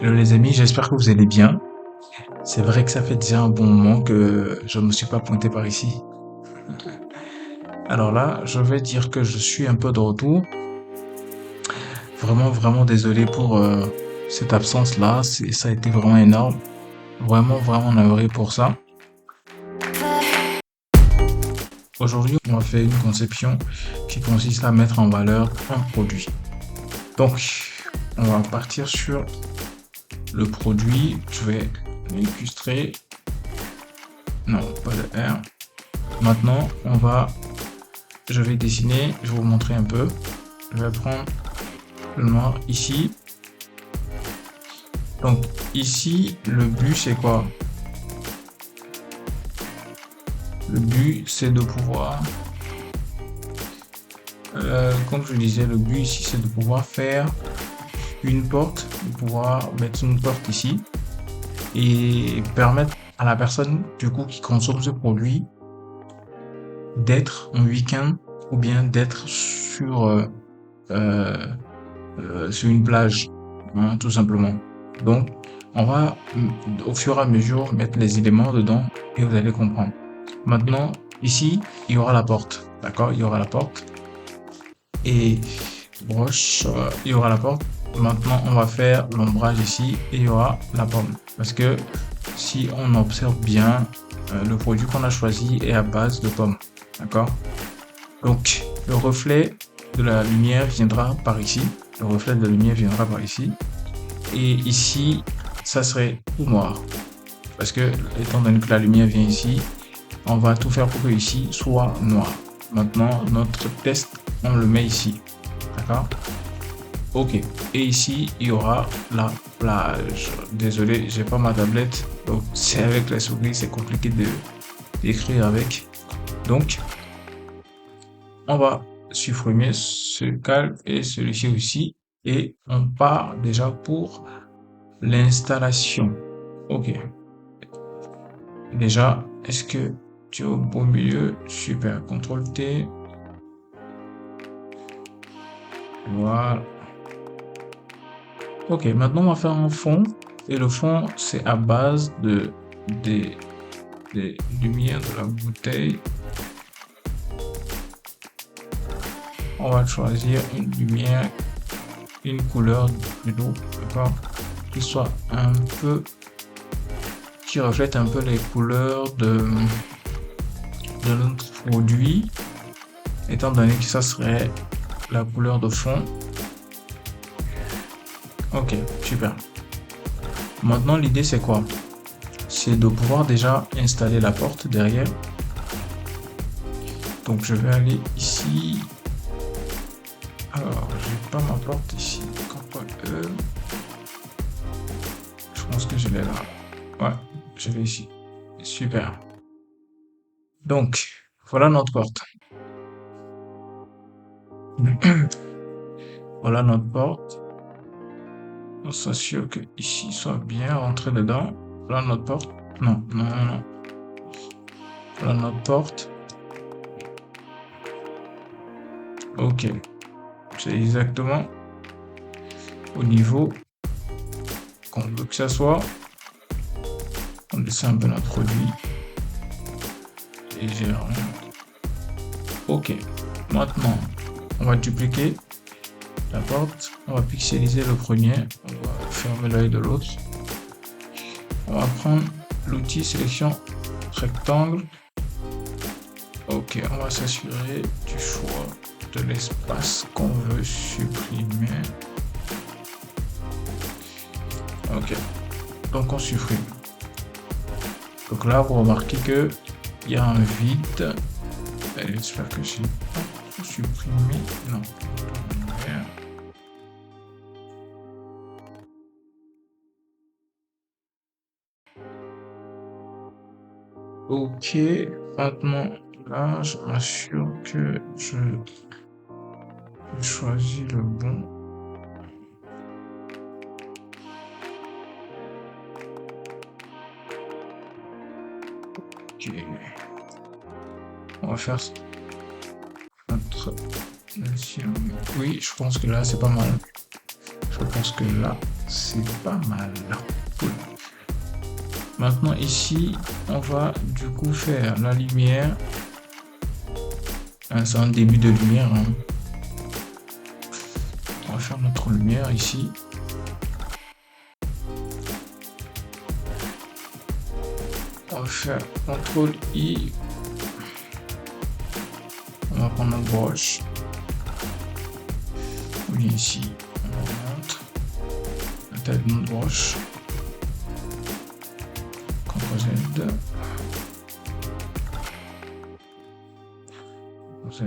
Hello les amis, j'espère que vous allez bien. C'est vrai que ça fait déjà un bon moment que je ne me suis pas pointé par ici. Alors là, je vais dire que je suis un peu de retour. Vraiment, vraiment désolé pour cette absence-là. Ça a été vraiment énorme. Vraiment, vraiment navré pour ça. Aujourd'hui, on va faire une conception qui consiste à mettre en valeur un produit. Donc, on va partir sur le produit. Je vais l'illustrer. Non, pas de R. Maintenant, je vais dessiner, je vais vous montrer un peu. Je vais prendre le noir ici. Donc ici, le but c'est quoi? Le but c'est de pouvoir, comme je disais, le but ici c'est de pouvoir faire une porte, de pouvoir mettre une porte ici et permettre à la personne du coup qui consomme ce produit d'être en week-end ou bien d'être sur une plage, hein, tout simplement. Donc, on va au fur et à mesure mettre les éléments dedans et vous allez comprendre. Maintenant, ici, il y aura la porte, d'accord? Il y aura la porte et broche, il y aura la porte. Maintenant, on va faire l'ombrage ici et il y aura la pomme. Parce que si on observe bien, le produit qu'on a choisi est à base de pommes, d'accord? Donc, le reflet de la lumière viendra par ici. Le reflet de la lumière viendra par ici. Et ici, ça serait tout noir. Parce que, étant donné que la lumière vient ici, on va tout faire pour que ici soit noir. Maintenant, notre test, on le met ici. D'accord? Ok. Et ici, il y aura la plage. Désolé, j'ai pas ma tablette. Donc, c'est avec la souris, c'est compliqué d'écrire avec. Donc, on va supprimer ce calque et celui-ci aussi. Et on part déjà pour l'installation. Ok. Déjà, est-ce que tu es au beau milieu? Super. CTRL T. Voilà. Ok, maintenant on va faire un fond. Et le fond, c'est à base des lumières de la bouteille. On va choisir une lumière, une couleur plutôt, d'accord, qui soit un peu, qui reflète un peu les couleurs de notre produit, étant donné que ça serait la couleur de fond. Ok, super. Maintenant, l'idée c'est quoi? C'est de pouvoir déjà installer la porte derrière. Donc je vais aller ici. Alors, j'ai pas ma porte ici. CTRL E. Je pense que je l'ai là. Ouais, je l'ai ici. Super. Donc, voilà notre porte. Voilà notre porte. On s'assure que ici soit bien rentré dedans. Voilà notre porte. Non, non, non, non. Voilà notre porte. Ok. C'est exactement au niveau qu'on veut que ça soit. On descend un peu notre produit. Légèrement. Ok. Maintenant, on va dupliquer la porte. On va pixeliser le premier. On va fermer l'œil de l'autre. On va prendre l'outil sélection rectangle. Ok, on va s'assurer du choix de l'espace qu'on veut supprimer. Ok, donc on supprime. Donc là, vous remarquez que il y a un vide. J'espère que j'ai pas supprimé. Non. Ok, maintenant là, je m'assure que je choisis le bon. Ok. On va faire notre. Oui, je pense que là c'est pas mal. Je pense que là c'est pas mal. Cool. Maintenant ici, on va du coup faire la lumière. C'est un début de lumière. Hein. On va faire notre lumière ici. On va faire CTRL I. On va prendre notre broche. On vient ici. On remonte. La taille de notre broche. CTRL Z. Z.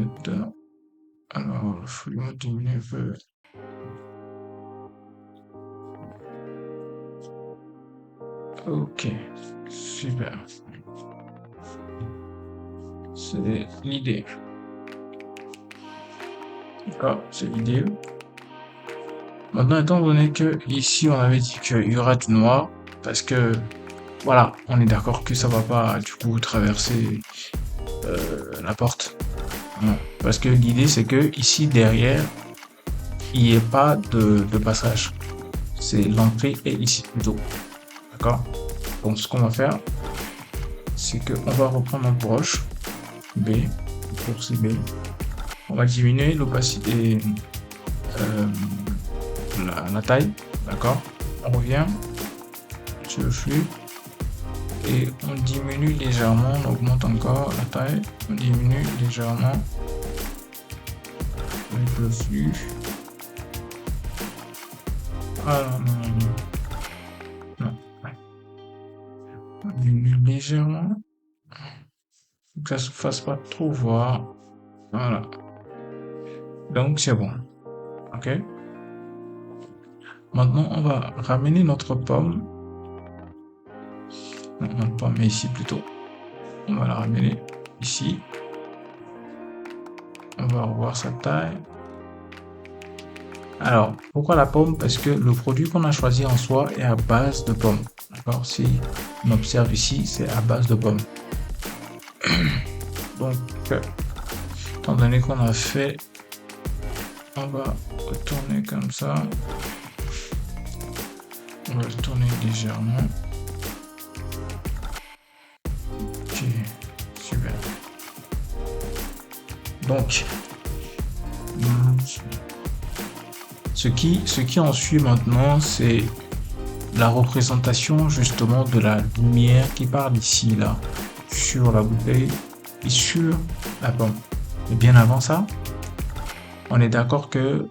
Alors, le volume diminue un peu. Ok, super. C'est l'idée. D'accord, c'est l'idée. Maintenant, étant donné que ici on avait dit qu'il y aura du noir, parce que voilà, on est d'accord que ça va pas du coup traverser la porte. Non. Parce que l'idée c'est que ici derrière, il n'y ait pas de passage. C'est l'entrée est ici plutôt. D'accord? Donc ce qu'on va faire, c'est qu'on va reprendre notre broche B, pour C B. On va diminuer l'opacité, la taille, d'accord? On revient sur le flux et on diminue légèrement, on augmente encore la taille, on diminue légèrement avec le flux. Ah non. On diminue légèrement, pour que ça se fasse pas trop voir. Voilà. Donc c'est bon. Ok. Maintenant on va ramener notre pomme. Non, notre pomme est ici plutôt. On va la ramener ici. On va revoir sa taille. Alors, pourquoi la pomme? Parce que le produit qu'on a choisi en soi est à base de pomme. D'accord? Si on observe ici, c'est à base de pomme. Donc, étant donné qu'on a fait, on va retourner comme ça. On va le tourner légèrement. Ok, super. Donc, ce qui en suit maintenant, c'est la représentation justement de la lumière qui part d'ici là, sur la bouteille et sur la pomme. Et bien avant ça, on est d'accord que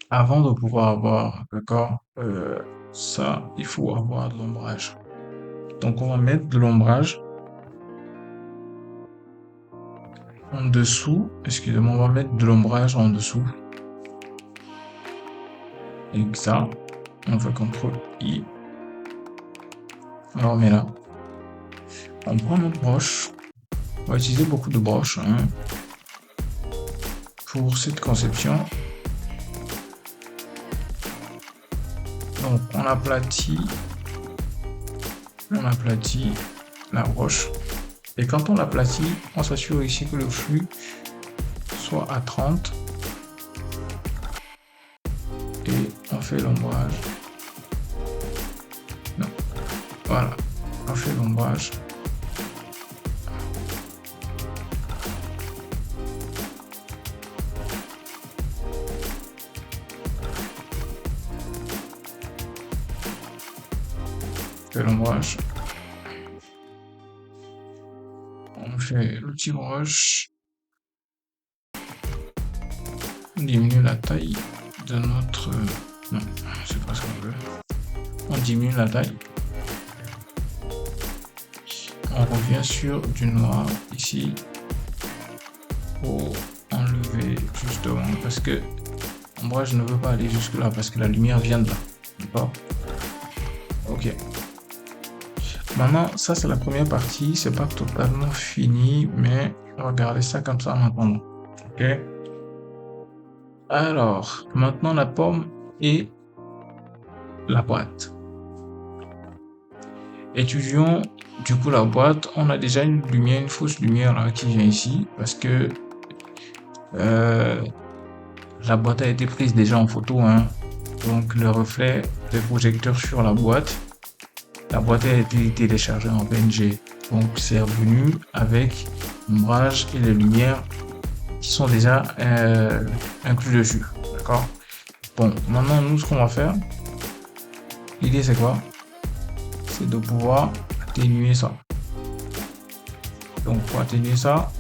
avant de pouvoir avoir, d'accord, ça, il faut avoir de l'ombrage. Donc on va mettre de l'ombrage en dessous. Excusez-moi, on va mettre de l'ombrage en dessous. Et ça, on fait CTRL I. Alors on met là. On prend notre broche. On va utiliser beaucoup de broches hein, pour cette conception. Donc on aplatit la broche. Et quand on l'aplatit, on s'assure ici que le flux soit à 30. Et on fait l'ombrage. Non. Voilà. On fait l'ombrage. L'ombrage. On fait le petit brush. On diminue la taille de notre... Non, c'est pas ce qu'on veut. On diminue la taille. On revient sur du noir ici pour enlever justement parce que l'ombrage ne veut pas aller jusque là parce que la lumière vient de là. D'accord? Ok. Maintenant, ça c'est la première partie, c'est pas totalement fini, mais regardez ça comme ça maintenant. Ok. Alors, maintenant la pomme et la boîte. Étudions du coup la boîte. On a déjà une lumière, une fausse lumière là qui vient ici parce que la boîte a été prise déjà en photo. Hein. donc le reflet des projecteurs sur la boîte. La boîte a été téléchargée en PNG. Donc c'est revenu avec l'ombrage et les lumières qui sont déjà inclus dessus. D'accord? Bon, maintenant nous ce qu'on va faire, l'idée c'est quoi? C'est de pouvoir atténuer ça. Donc pour atténuer ça,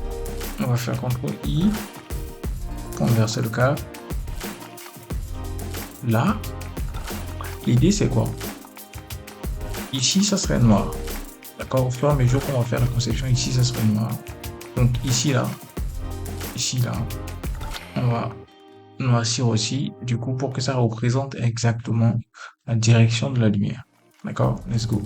on va faire CTRL-I, converser le câble. Là, l'idée c'est quoi? Ici, ça serait noir. D'accord? Au fur et à mesure qu'on va faire la conception, ici, ça serait noir. Donc ici, là, on va noircir aussi, du coup, pour que ça représente exactement la direction de la lumière. D'accord? Let's go.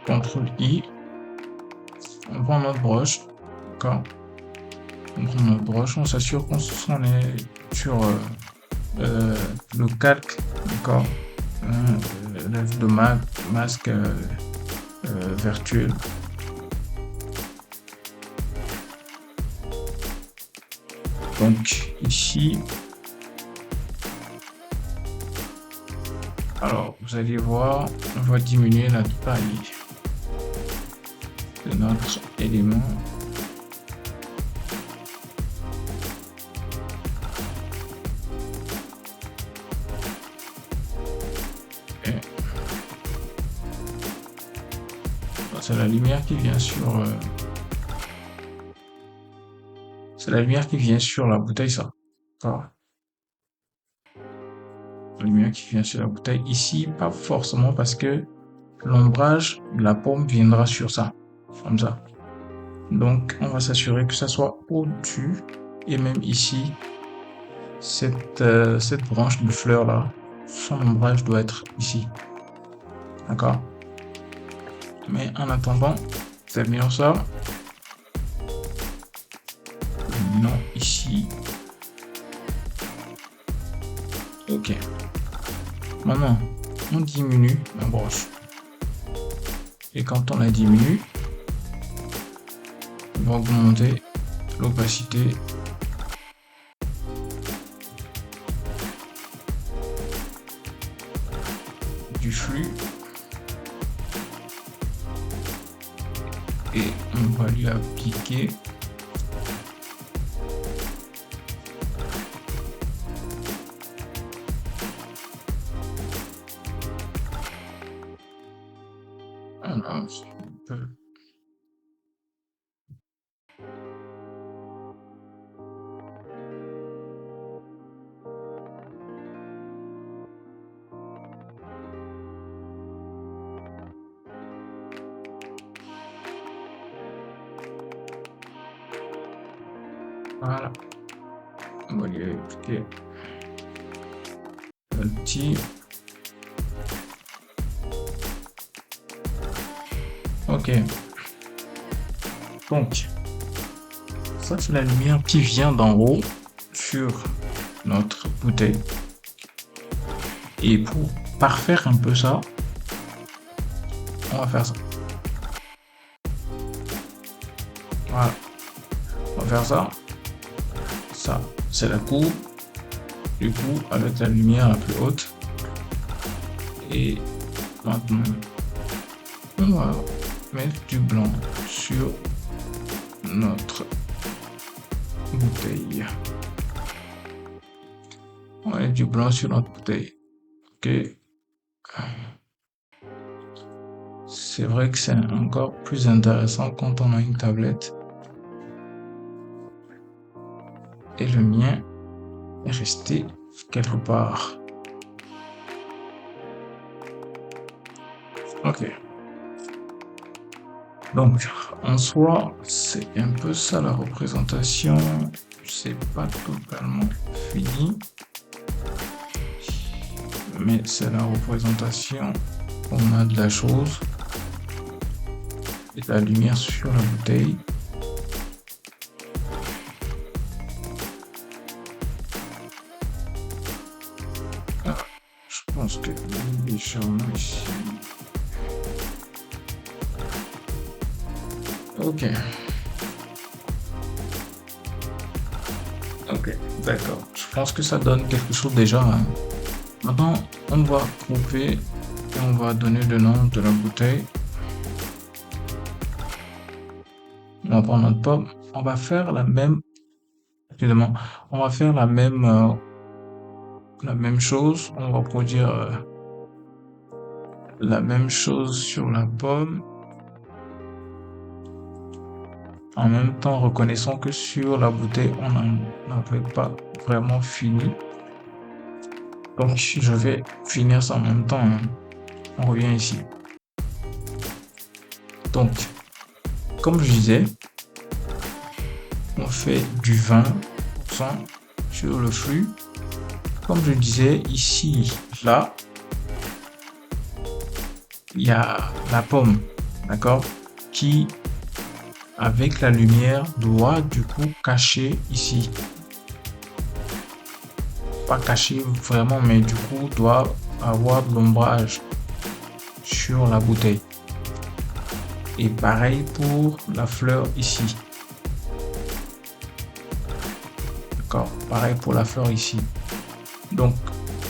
CTRL-I, on prend notre broche, d'accord? On prend notre broche, on s'assure qu'on est sur le calque, d'accord? Le masque virtuel. Donc ici, alors vous allez voir, on va diminuer la taille de notre élément. C'est la lumière qui vient sur c'est la lumière qui vient sur la bouteille, ça. D'accord. La lumière qui vient sur la bouteille ici, pas forcément parce que l'ombrage de la pomme viendra sur ça, comme ça. Donc on va s'assurer que ça soit au-dessus et même ici, cette branche de fleur là, son ombrage doit être ici. D'accord? Mais en attendant, terminons ça. Non, ici. Ok. Maintenant, on diminue la broche. Et quand on la diminue, on va augmenter l'opacité du flux. Et on va lui appliquer un peu. Voilà. On va lui appliquer petit. Ok. Donc, ça c'est la lumière qui vient d'en haut sur notre bouteille. Et pour parfaire un peu ça, on va faire ça. Voilà. On va faire ça. Ça, c'est la coupe. Du coup, avec la lumière la plus haute. Et maintenant, on va mettre du blanc sur notre bouteille. On va mettre du blanc sur notre bouteille. Ok. C'est vrai que c'est encore plus intéressant quand on a une tablette. Et le mien est resté quelque part. Ok. Donc, en soi, c'est un peu ça la représentation. C'est pas totalement fini. Mais c'est la représentation. On a de la chose. Et de la lumière sur la bouteille. Ah, je pense que les charmants ici. Ok. Ok, d'accord. Je pense que ça donne quelque chose déjà. Hein. Maintenant, on va couper et on va donner le nom de la bouteille. On va prendre notre pomme. On va faire la même. Évidemment, on va faire la même chose. On va produire la même chose sur la pomme. En même temps, reconnaissons que sur la bouteille, on n'avait pas vraiment fini. Donc, je vais finir ça en même temps. Hein. On revient ici. Donc, comme je disais, on fait du 20% sur le flux. Comme je disais, ici, là, il y a la pomme, d'accord, qui, avec la lumière, doit du coup cacher ici. Pas cacher vraiment, mais du coup, doit avoir de l'ombrage sur la bouteille. Et pareil pour la fleur ici. D'accord, pareil pour la fleur ici. Donc,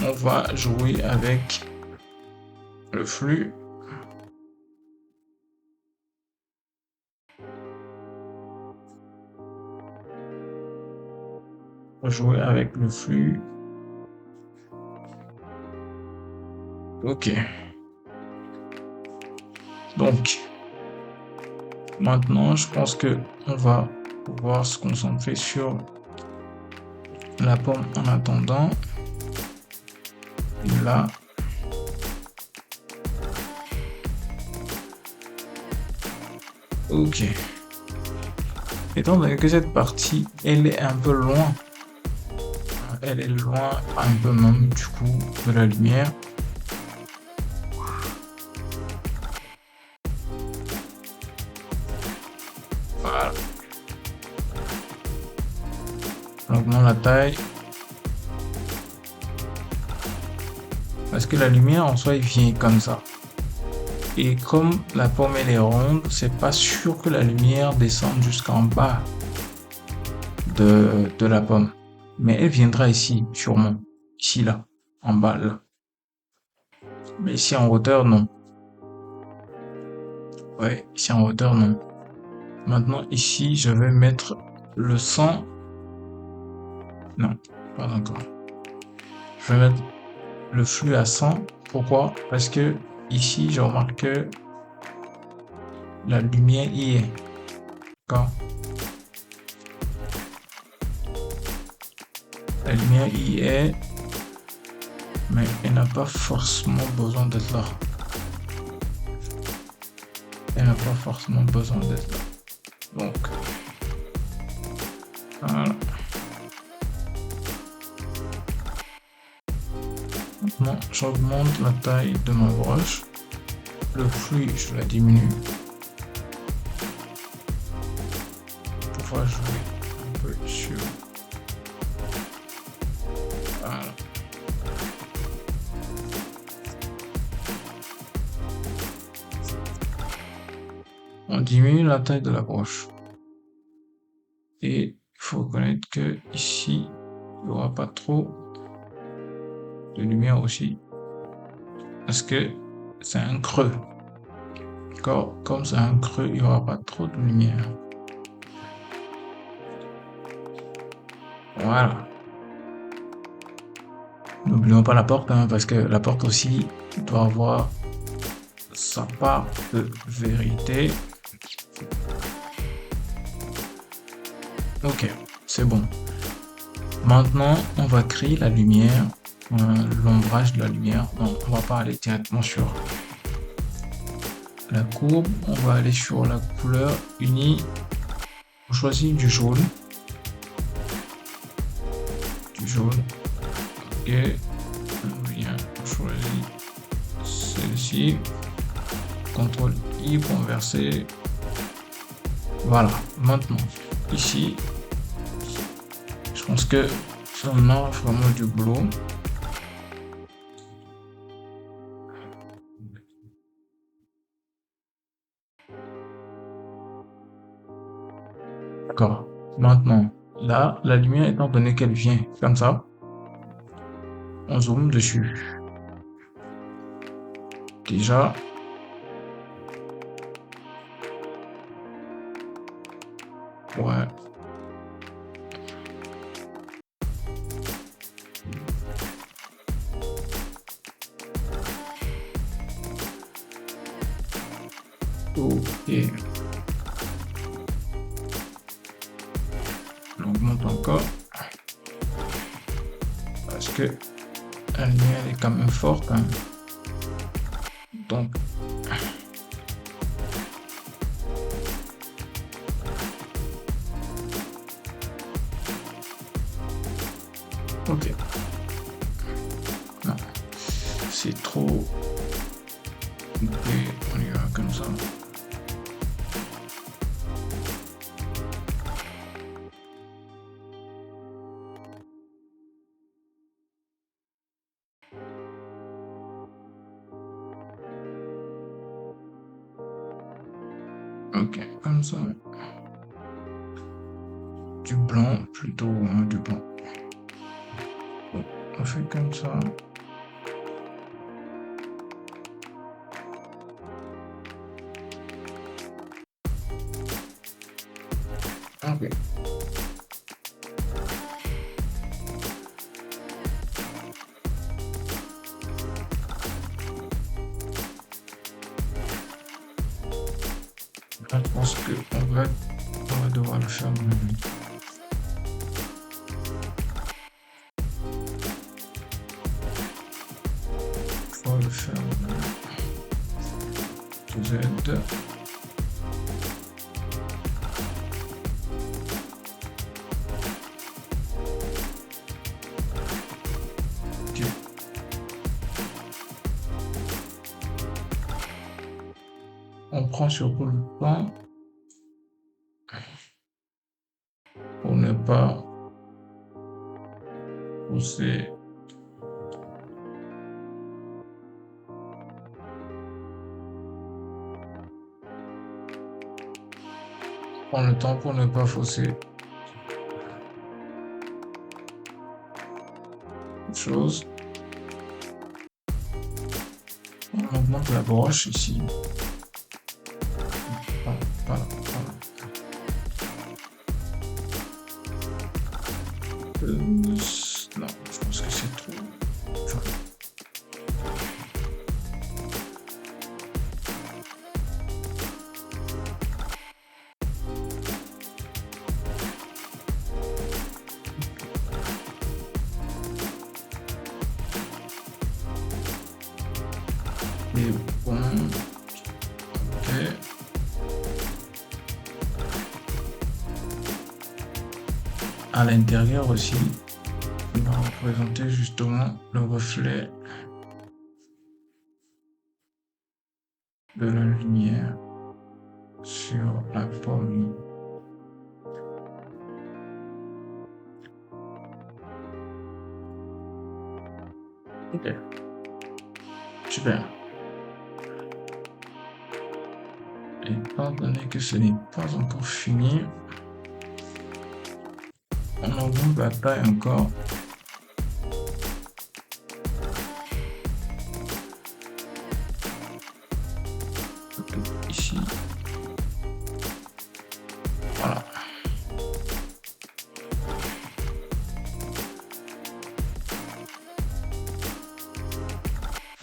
on va jouer avec le flux. Jouer avec le flux. Ok. Donc, maintenant, je pense que on va pouvoir se concentrer sur la pomme en attendant. Et là. Ok. Étant donné que cette partie, elle est un peu loin. Elle est loin un peu même du coup de la lumière. Voilà. On augmente la taille. Parce que la lumière en soi, il vient comme ça. Et comme la pomme elle est ronde, c'est pas sûr que la lumière descende jusqu'en bas de la pomme. Mais elle viendra ici, sûrement. Ici, là. En bas, là. Mais ici en hauteur, non. Ouais, ici en hauteur, non. Maintenant, ici, je vais mettre le 100. Non, pas encore. Je vais mettre le flux à 100. Pourquoi? Parce que ici, je remarque que la lumière y est. D'accord? La lumière y est, mais elle n'a pas forcément besoin d'être là. Elle n'a pas forcément besoin d'être là. Donc, voilà. Maintenant, j'augmente la taille de ma broche. Le flux, je la diminue pour pouvoir jouer un peu sur. Voilà. On diminue la taille de la broche. Et il faut reconnaître que ici, il n'y aura pas trop de lumière aussi. Parce que c'est un creux. D'accord? Comme c'est un creux, il n'y aura pas trop de lumière. Voilà. N'oublions pas la porte, hein, parce que la porte aussi doit avoir sa part de vérité. Ok, c'est bon. Maintenant, on va créer la lumière, l'ombrage de la lumière. Non, on va pas aller directement sur la courbe. On va aller sur la couleur unie. On choisit du jaune. Du jaune. Ok. On vient, on choisit celle-ci. CTRL I pour inverser. Voilà. Maintenant, ici, je pense que on a vraiment du boulot. D'accord. Maintenant, là, la lumière, étant donné qu'elle vient comme ça, on zoome dessus. Déjà, ouais. Ok. On augmente encore. Parce que la lumière est quand même forte, hein. Donc, ok. Non, c'est trop. Ok, on y va comme ça. Ok, comme ça. Du blanc plutôt, hein, du blanc. Bon, on fait comme ça. Ok. Je pense qu'on va devoir le faire maintenant. On va le faire maintenant. Z. Ok. On prend surtout le temps pour ne pas pousser. Prends le temps pour ne pas fausser chose. On augmente la broche ici. Voilà. Non, je pense que c'est trop. Enfin, et bon. Ok. À l'intérieur aussi, on va représenter justement le reflet de la lumière sur la pomme. Ok, super. Étant donné que ce n'est pas encore fini, on augmente la taille encore. Ici. Voilà.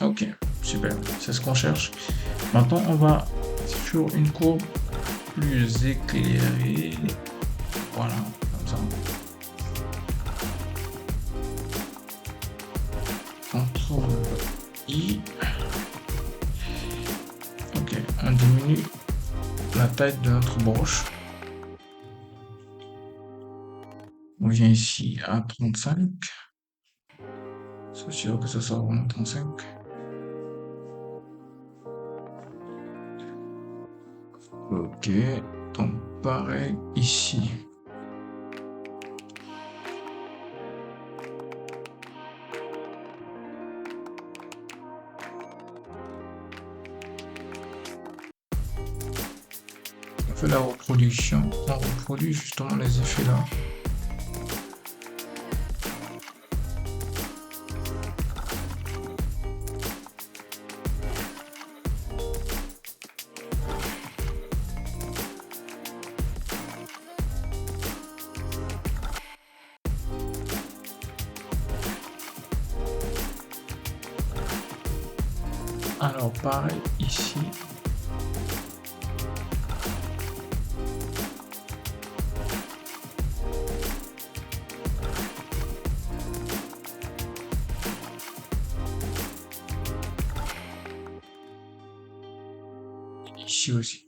Ok, super. C'est ce qu'on cherche. Maintenant, on va sur une courbe plus éclairée. Voilà, comme ça. CTRL I. Ok, on diminue la taille de notre broche. On vient ici à 35. C'est sûr que ce soit vraiment 35. Ok, donc pareil ici. On fait la reproduction, on reproduit justement les effets là. Alors pareil ici. Ici aussi.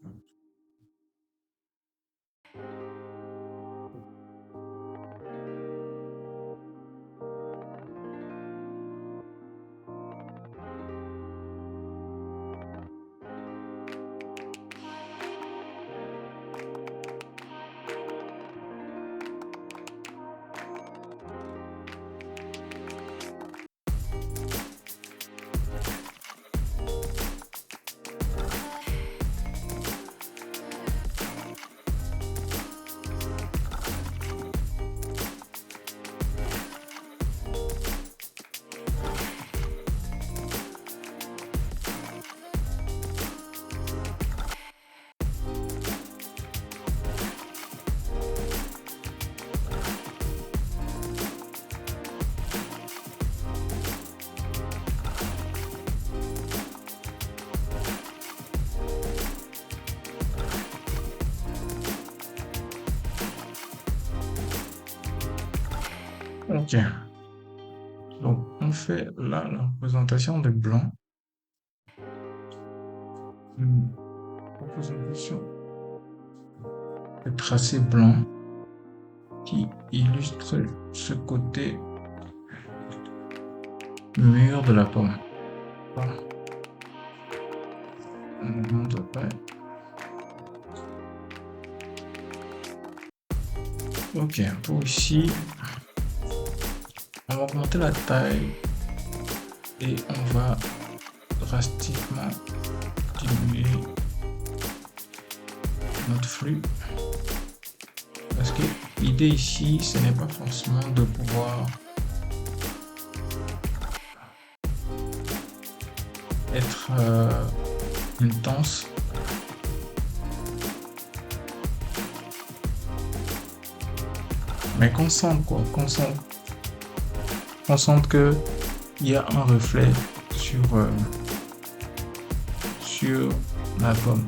Ok. Donc on fait là la représentation de blanc. Une représentation de tracé blanc qui illustre ce côté mûr de la pomme. Voilà. On augmente la taille. Ok, pour ici, on va augmenter la taille et on va drastiquement diminuer notre flux. Parce que l'idée ici, ce n'est pas forcément de pouvoir être intense. Mais qu'on sente quoi, qu'on sente que il y a un reflet sur la pomme.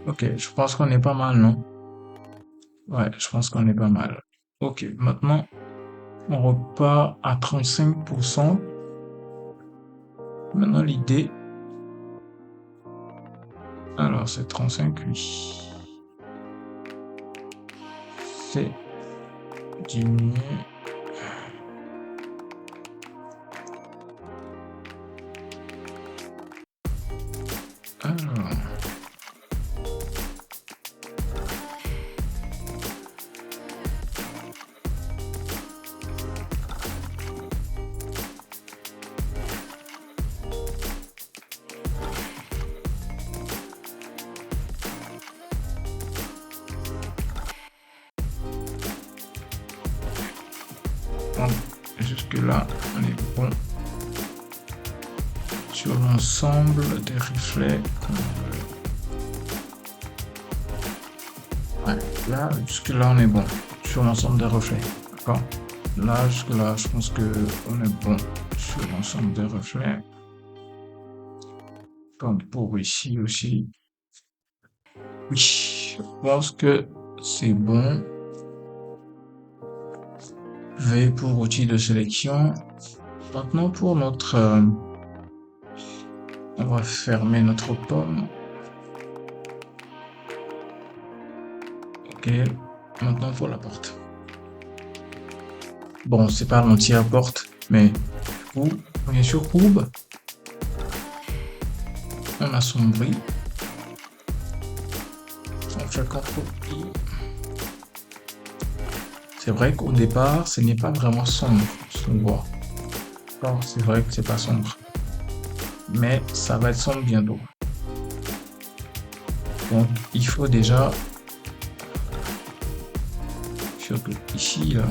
Ok, je pense qu'on est pas mal, non? Ouais, je pense qu'on est pas mal. Ok, maintenant, on repart à 35%. Maintenant, l'idée... Alors, c'est 35, oui. C'est diminuer Alors, donc, jusque-là, on est bon sur l'ensemble des reflets qu'on veut. Ouais, là, jusque-là, on est bon sur l'ensemble des reflets. D'accord? Là, jusque-là, je pense que on est bon sur l'ensemble des reflets. Comme pour ici aussi. Oui, je pense que c'est bon. V pour outil de sélection. Maintenant, pour notre... on va fermer notre pomme. Ok. Maintenant, pour la porte. Bon, c'est pas l'entière porte, mais du coup, on est sur courbe. On assombrit. On fait CTRL-I. C'est vrai qu'au départ, ce n'est pas vraiment sombre, ce qu'on voit. Alors, c'est vrai que c'est pas sombre. Mais ça va être sombre bientôt. Donc, il faut déjà, surtout ici, là,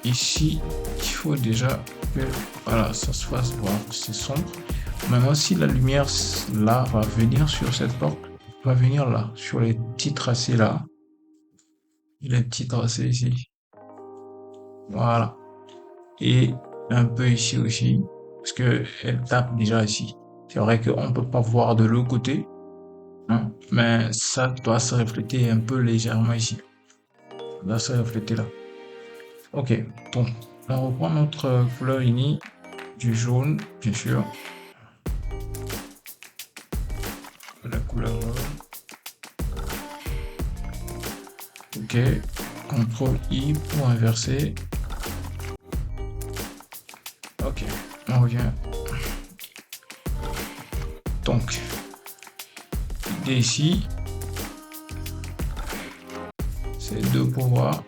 ici, il faut déjà que, voilà, ça se fasse voir, c'est sombre. Maintenant, si la lumière, là, va venir sur cette porte, va venir là, sur les petits tracés là, les petits tracés ici. Voilà. Et un peu ici aussi, parce que elle tape déjà ici. C'est vrai qu'on ne peut pas voir de l'autre côté, hein, mais ça doit se refléter un peu légèrement ici. Ça doit se refléter là. Ok, donc on reprend notre couleur unie du jaune, bien sûr. La couleur jaune. Ok, CTRL-I pour inverser. Ok, on revient. Donc, l'idée ici, c'est de pouvoir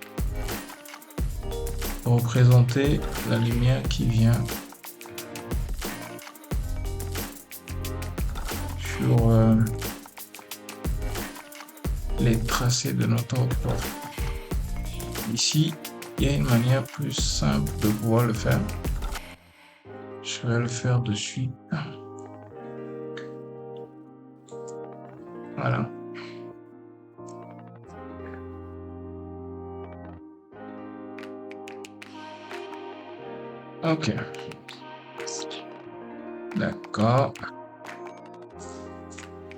représenter la lumière qui vient sur les tracés de notre porte. Ici, il y a une manière plus simple de pouvoir le faire. Je vais le faire de suite. Voilà. Ok. D'accord.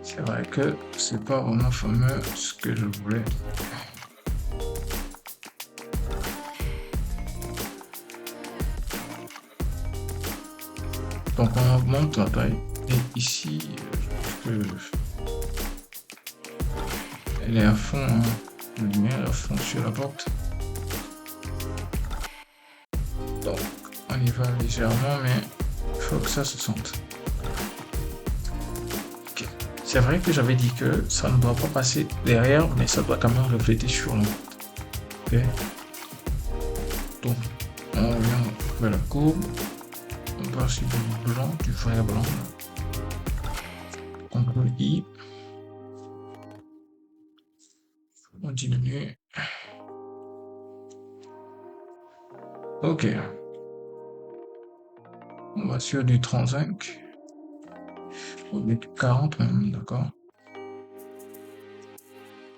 C'est vrai que c'est pas vraiment fameux ce que je voulais. Donc on augmente la taille. Et ici, je pense que elle est à fond, hein. La lumière est à fond sur la porte. Donc on y va légèrement, mais il faut que ça se sente. Okay. C'est vrai que j'avais dit que ça ne doit pas passer derrière, mais ça doit quand même refléter sur la porte. Ok. Donc on revient vers la courbe. On part sur du blanc, du vrai blanc. CTRL-I. On diminue. Ok. On va sur du 35. Ou du 40 même, d'accord.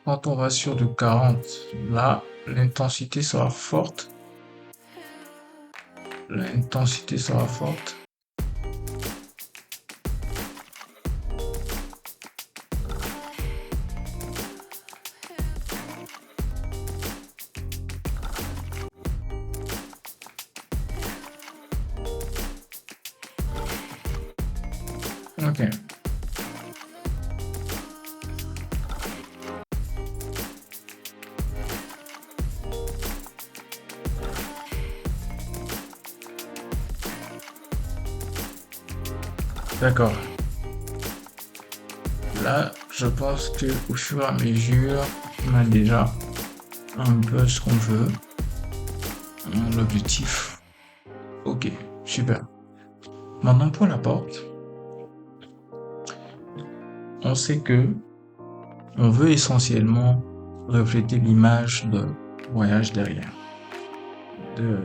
Quand on va sur du 40, là, l'intensité sera forte. L'intensité sera forte. Ok. D'accord. Là, je pense que au fur et à mesure, on a déjà un peu ce qu'on veut, l'objectif. Ok, super. Maintenant pour la porte, on sait que on veut essentiellement refléter l'image de voyage derrière, de,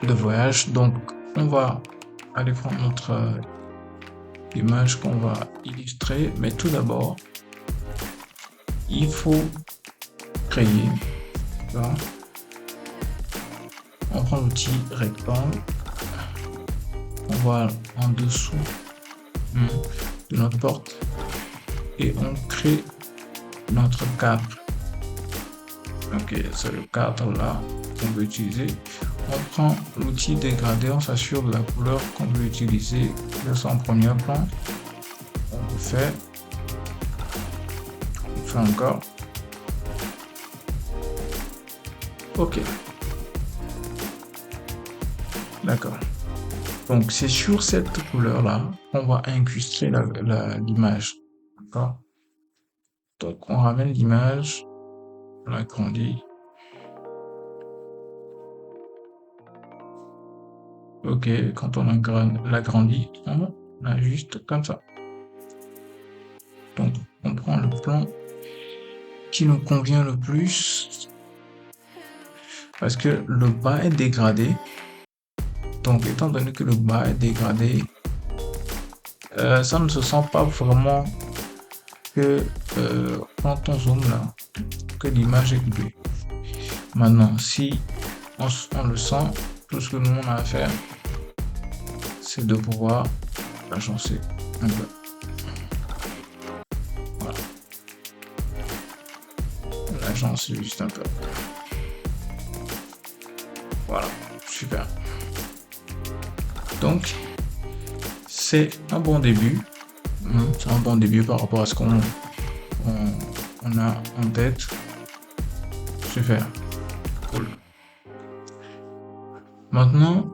de voyage. Donc, on va aller prendre notre image qu'on va illustrer, mais tout d'abord, il faut créer. Là, on prend l'outil rectangle, on va en dessous de notre porte et on crée notre cadre. Ok, c'est le cadre là qu'on veut utiliser. On prend l'outil dégradé, on s'assure de la couleur qu'on veut utiliser. Là, en premier plan. On fait encore. Ok. D'accord. Donc, c'est sur cette couleur-là qu'on va incruster l'image. D'accord. Donc, on ramène l'image, on l'agrandit. Ok, quand on l'agrandit, on ajuste comme ça. Donc, on prend le plan qui nous convient le plus parce que le bas est dégradé. Donc, étant donné que le bas est dégradé, ça ne se sent pas vraiment que quand on zoome là, que l'image est coupée. Maintenant, si on le sent, tout ce que nous on a à faire, c'est de pouvoir l'agencer un peu. Voilà. On l'agence juste un peu. Voilà, super. Donc, c'est un bon début. C'est un bon début par rapport à ce qu'on a en tête. Super. Cool. Maintenant,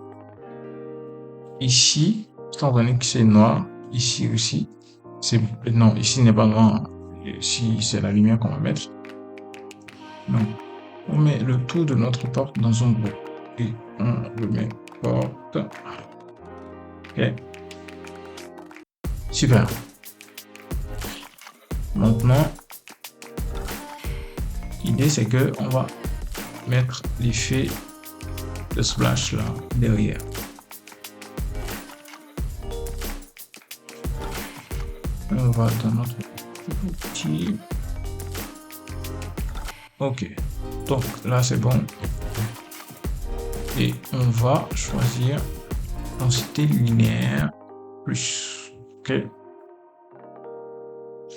ici, étant donné que c'est noir, ici aussi, non, ici n'est pas noir. Ici, c'est la lumière qu'on va mettre. Donc, on met le tout de notre porte dans un groupe. Et on le met porte. Ok. Super. Maintenant, l'idée c'est que on va mettre l'effet de splash là derrière. On va dans notre outil. Ok. Donc là c'est bon. Et on va choisir densité linéaire plus. Ok.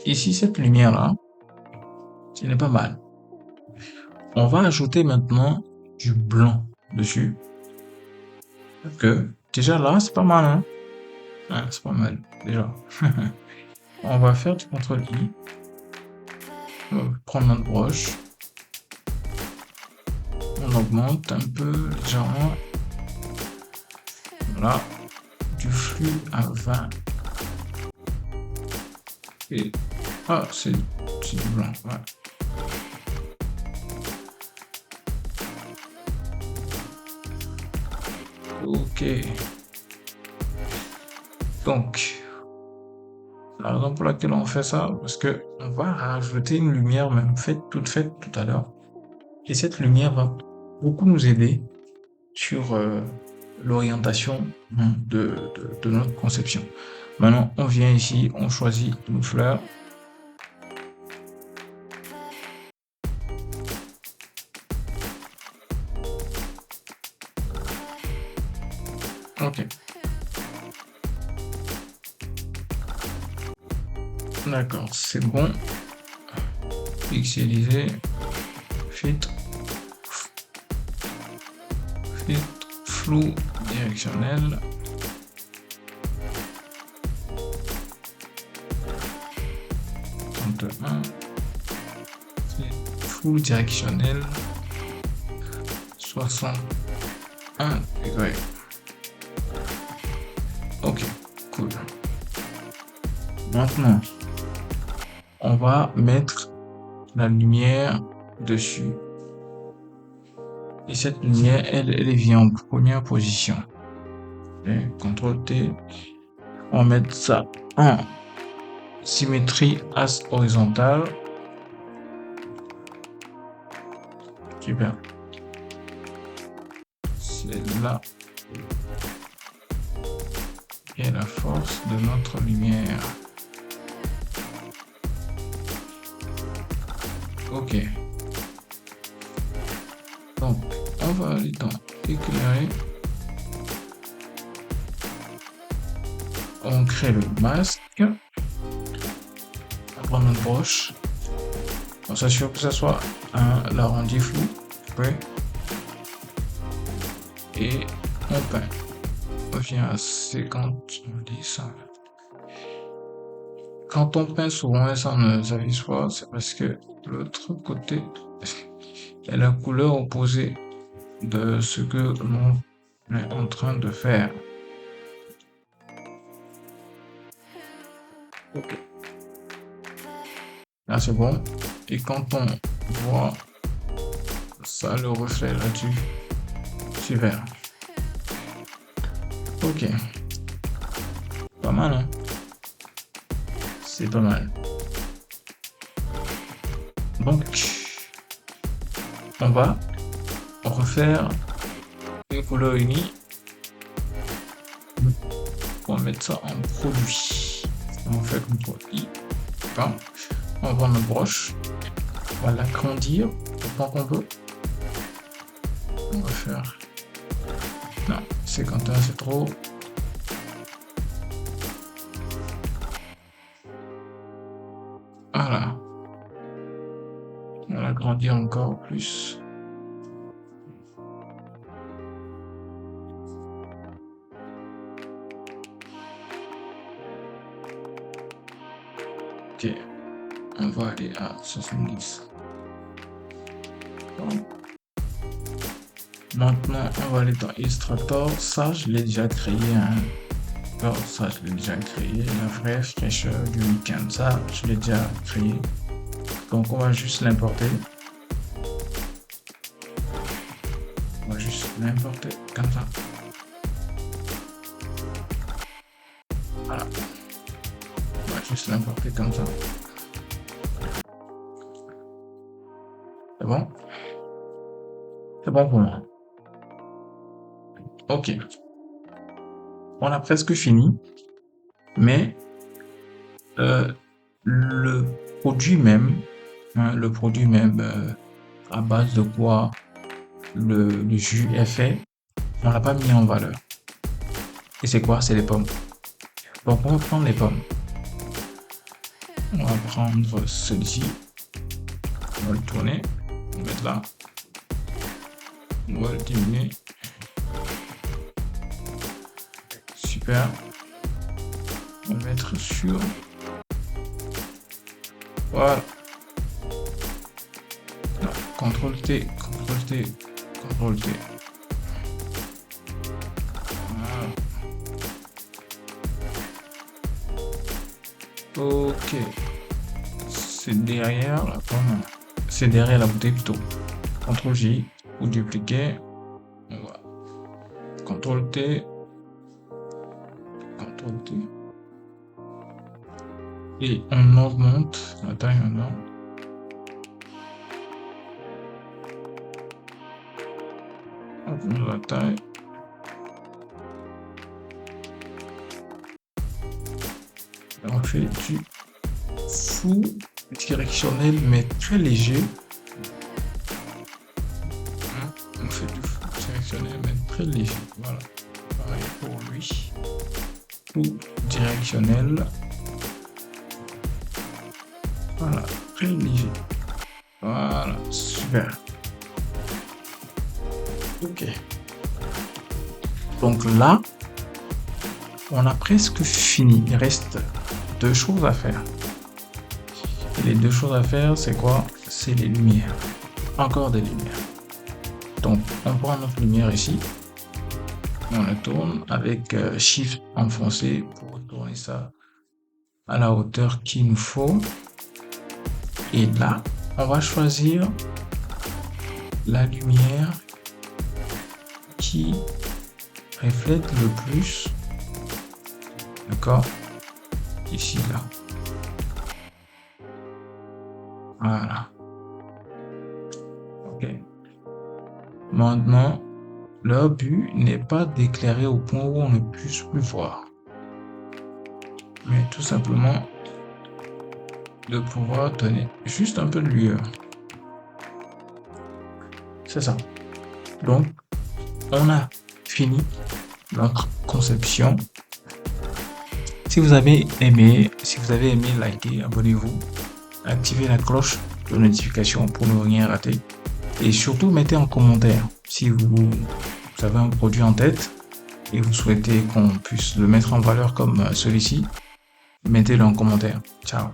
Ici cette lumière là, ce n'est pas mal. On va ajouter maintenant du blanc dessus. Que déjà là, c'est pas mal, hein? Ouais, c'est pas mal, déjà. On va faire du CTRL-I. On va prendre notre broche. On augmente un peu légèrement. Voilà. Du flux à 20. Et ah, c'est du blanc, ouais. Ok. Donc, la raison pour laquelle on fait ça, parce que on va rajouter une lumière même toute faite tout à l'heure. Et cette lumière va beaucoup nous aider sur l'orientation de notre conception. Maintenant, on vient ici, on choisit nos fleurs. Ok. D'accord, c'est bon. Pixeliser. Filtre. Flou directionnel. Flou directionnel. 61 degrés. Ok, cool. Maintenant, on va mettre la lumière dessus. Et cette lumière, elle vient en première position. Et CTRL T. On va mettre ça en symétrie axe horizontale. Super. C'est là qu'est la force de notre lumière. Ok. Donc, on va aller dans éclairer. On crée le masque. On prend notre broche. On s'assure que ce soit l'arrondi flou. Ouais. Et on peint. On vient à 50, 10. Quand on peint souvent, ça ne s'affiche pas, c'est parce que l'autre côté est la couleur opposée de ce que l'on est en train de faire. Ok. Là, c'est bon. Et quand on voit ça, le reflet là-dessus, super. Ok. Pas mal, hein? C'est pas mal. Donc, on va refaire une couleur unie. On va mettre ça en produit. On fait comme produit. Enfin, on va prendre notre broche. On va l'agrandir autant qu'on veut. On va faire... Non, 51 c'est trop. Voilà. On va l'agrandir encore plus. Ok. On va aller à 70. Bon. Maintenant, on va aller dans Illustrator. Ça, je l'ai déjà créé. Alors, ça, je l'ai déjà créé. La vraie fraîcheur du week-end. Ça, je l'ai déjà créé. Donc, on va juste l'importer. On va juste l'importer comme ça. Voilà. On va juste l'importer comme ça. C'est bon? C'est bon pour moi. Ok. On a presque fini. Mais le produit même, à base de quoi le jus est fait, on l'a pas mis en valeur. Et c'est quoi? C'est les pommes. Donc on va prendre les pommes. On va prendre celui-ci. On va le tourner. On va le mettre là. On va le diminuer. Super. On va le mettre sur. Voilà. CTRL T, CTRL T, CTRL T. Voilà. Ok. C'est derrière la pomme. C'est derrière la bouteille plutôt. CTRL J ou dupliquer. On va. CTRL T. CTRL T. Et on augmente la taille maintenant. On augmente la taille. On fait du flou directionnel mais très léger. On fait du flou directionnel mais très léger. Voilà. Pareil pour lui. Flou directionnel. Voilà, très léger. Voilà, super. Ok. Donc là, on a presque fini. Il reste 2 choses à faire. Et les 2 choses à faire, c'est quoi? C'est les lumières. Encore des lumières. Donc, on prend notre lumière ici. On la tourne avec Shift enfoncé pour tourner ça à la hauteur qu'il nous faut. Et là, on va choisir la lumière qui reflète le plus. D'accord? Ici, là. Voilà. Ok. Maintenant, leur but n'est pas d'éclairer au point où on ne puisse plus voir, mais tout simplement de pouvoir donner juste un peu de lueur. C'est ça. Donc, on a fini notre conception. Si vous avez aimé, likez, abonnez-vous, activez la cloche de notification pour ne rien rater. Et surtout, mettez en commentaire si vous avez un produit en tête et vous souhaitez qu'on puisse le mettre en valeur comme celui-ci. Mettez-le en commentaire. Ciao.